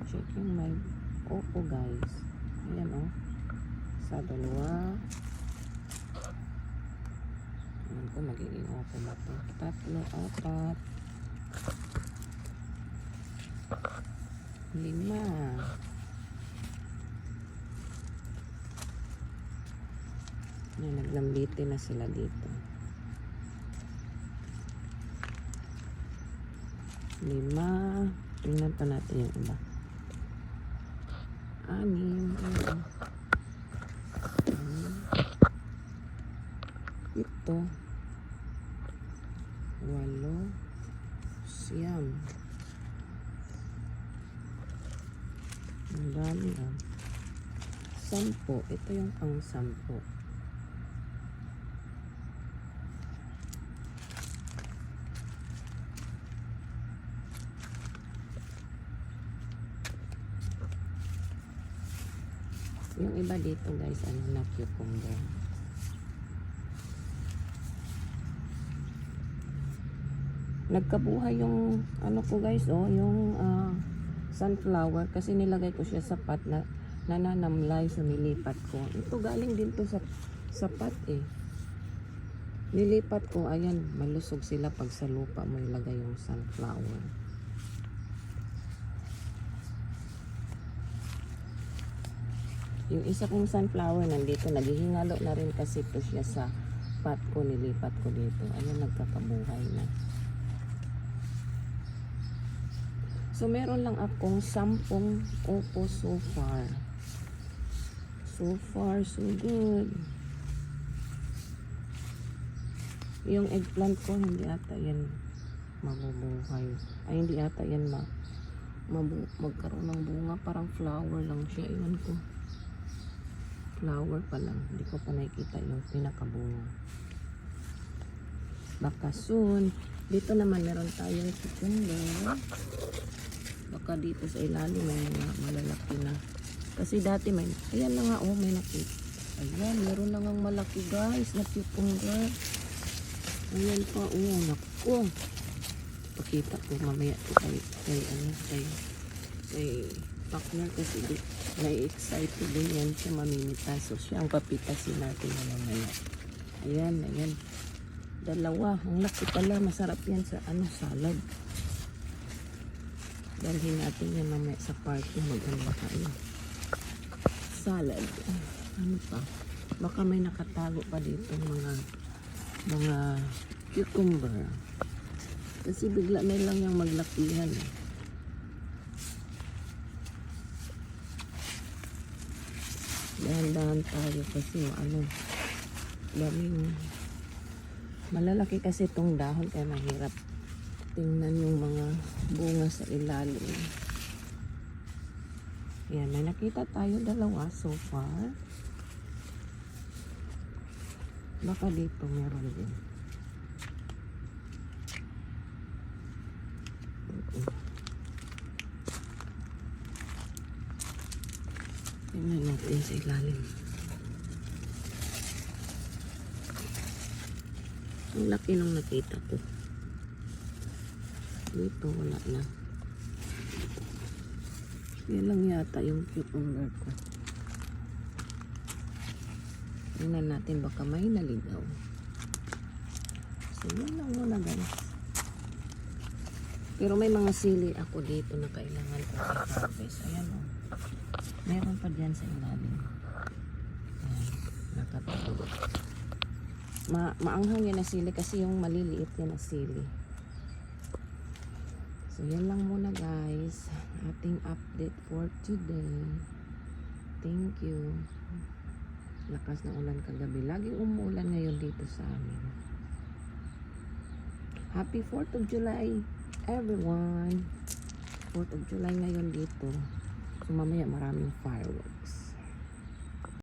check yung may Oppo guys. Ayan o. Sa dalawa. Ayan ko magiging Oppo na to. 3, 4, 5. Ayan, naglambiti na sila dito. 5. Tingnan pa natin yung iba. 6. Ayan. 7. 8. 9. Ang dami ah. 10. Ito yung pang 10. Yung iba dito guys, ano na cucumber. Nagkabuhay yung ano ko guys, oh, yung sunflower kasi nilagay ko siya sa pot na nananamlay, so nilipat ko. Ito galing din to sa pot eh. Nilipat ko, ayan, malusog sila pag sa lupa mo ilagay yung sunflower. Yung isa kong sunflower nandito, naghihingalo na rin kasi ito siya sa pot ko, nilipat ko dito. Ayan, nagkakabuhay na. So, meron lang akong 10 Oppo so far. So far, so good. Yung eggplant ko, hindi ata yan mabubuhay. Ay, hindi ata yan magkaroon ng bunga. Parang flower lang siya. Iwan ko. Flower pa lang. Hindi ko pa nakikita yung pinakabunga. Baka soon. Dito naman meron tayong cucumber. Baka dito sa ilalim may mga malalaki na. Kasi dati may, ayan na nga oh, may nakita. Ayan, meron na nga malaki guys na cucumber. Ayan pa oh, naku. Pakita ko mamaya to kay partner kasi na-excited din yan siya mamimita. So siya ang papitasin natin na mamaya. Ayan, ayan. 2. Ang laki pala. Masarap yan sa salad. Dalhin natin yan mamaya sa party. Mag-ano kayo. Salad. Ano pa? Baka may nakatago pa dito mga cucumber. Kasi bigla na lang yung maglakihan. Dahan-dahan tayo kasi daming malalaki kasi itong dahon kaya mahirap tingnan yung mga bunga sa ilalim. Yan, may nakita tayo 2 so far. Baka dito meron din. Tingnan natin sa ilalim. Ang laki nung nakita ko. Dito wala na. Yan lang yata yung cucumber ko. Tingnan natin baka may naligaw. So yan lang muna guys. Pero may mga sili ako dito na kailangan ko i-harvest. Ayan o. Meron pa dyan sa ilalim. Ayan. Nakatago. Maanghang yan na sili kasi yung maliliit yan na sili. So yan lang muna guys. Ating update for today. Thank you. Lakas ng ulan kagabi. Laging umuulan ngayon dito sa amin. Happy 4th of July everyone. 4th of July ngayon dito. So mamaya maraming fireworks.